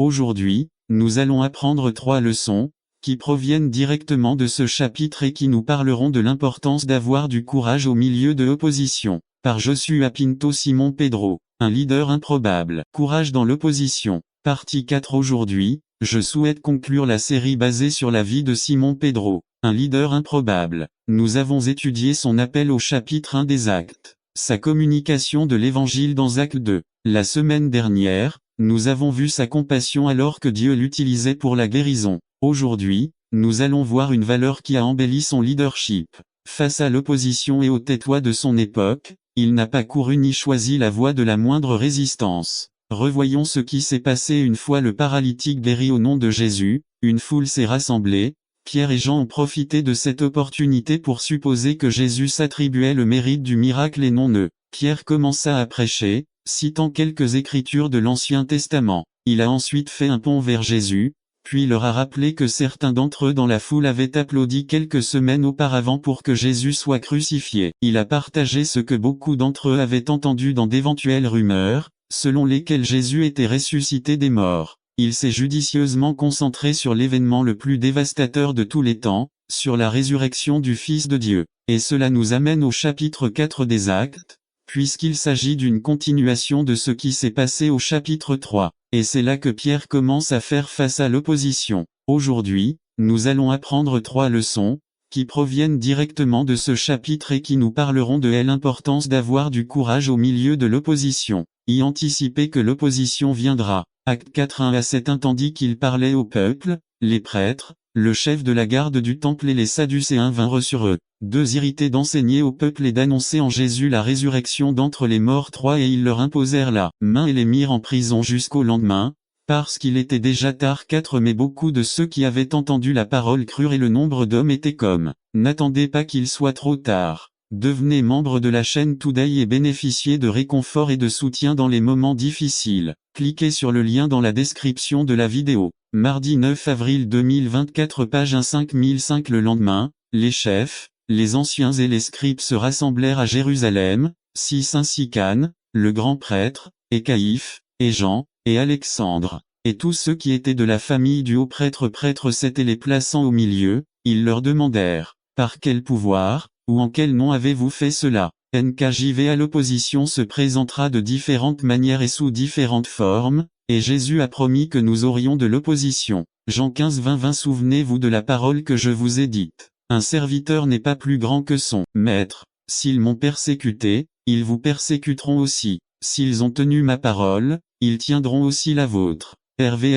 Aujourd'hui, nous allons apprendre 3 leçons, qui proviennent directement de ce chapitre et qui nous parleront de l'importance d'avoir du courage au milieu de l'opposition. Par Joshua Pinto Simon Pedro, un leader improbable. Courage dans l'opposition. Partie 4. Aujourd'hui, je souhaite conclure la série basée sur la vie de Simon Pedro, un leader improbable. Nous avons étudié son appel au chapitre 1 des Actes, sa communication de l'Évangile dans Acte 2. La semaine dernière, nous avons vu sa compassion alors que Dieu l'utilisait pour la guérison. Aujourd'hui, nous allons voir une valeur qui a embelli son leadership. Face à l'opposition et au tétois de son époque, il n'a pas couru ni choisi la voie de la moindre résistance. Revoyons ce qui s'est passé une fois le paralytique guéri au nom de Jésus. Une foule s'est rassemblée. Pierre et Jean ont profité de cette opportunité pour supposer que Jésus s'attribuait le mérite du miracle et non eux. Pierre commença à prêcher, citant quelques écritures de l'Ancien Testament. Il a ensuite fait un pont vers Jésus, puis leur a rappelé que certains d'entre eux dans la foule avaient applaudi quelques semaines auparavant pour que Jésus soit crucifié. Il a partagé ce que beaucoup d'entre eux avaient entendu dans d'éventuelles rumeurs, selon lesquelles Jésus était ressuscité des morts. Il s'est judicieusement concentré sur l'événement le plus dévastateur de tous les temps, sur la résurrection du Fils de Dieu. Et cela nous amène au chapitre 4 des Actes, puisqu'il s'agit d'une continuation de ce qui s'est passé au chapitre 3. Et c'est là que Pierre commence à faire face à l'opposition. Aujourd'hui, nous allons apprendre 3 leçons, qui proviennent directement de ce chapitre et qui nous parleront de l'importance d'avoir du courage au milieu de l'opposition. Y anticiper que l'opposition viendra. Acte 4 1 à 7 tandis qu'il parlait au peuple, les prêtres, le chef de la garde du temple et les Sadducéens vinrent sur eux. 2 irrités d'enseigner au peuple et d'annoncer en Jésus la résurrection d'entre les morts. 3 et ils leur imposèrent la main et les mirent en prison jusqu'au lendemain, parce qu'il était déjà tard. 4 mais beaucoup de ceux qui avaient entendu la parole crurent et le nombre d'hommes était comme. N'attendez pas qu'il soit trop tard. Devenez membre de la chaîne Today et bénéficiez de réconfort et de soutien dans les moments difficiles. Cliquez sur le lien dans la description de la vidéo. Mardi 9 avril 2024 page 15005 Le lendemain, les chefs, les anciens et les scribes se rassemblèrent à Jérusalem, 6 ainsi qu'Anne, le grand prêtre, et Caïphe, et Jean, et Alexandre, et tous ceux qui étaient de la famille du haut prêtre 7 et les plaçant au milieu, ils leur demandèrent, par quel pouvoir, ou en quel nom avez-vous fait cela? NKJV à l'opposition se présentera de différentes manières et sous différentes formes, et Jésus a promis que nous aurions de l'opposition. Jean 15-20 Souvenez-vous de la parole que je vous ai dite. Un serviteur n'est pas plus grand que son maître. S'ils m'ont persécuté, ils vous persécuteront aussi. S'ils ont tenu ma parole, ils tiendront aussi la vôtre. Hervé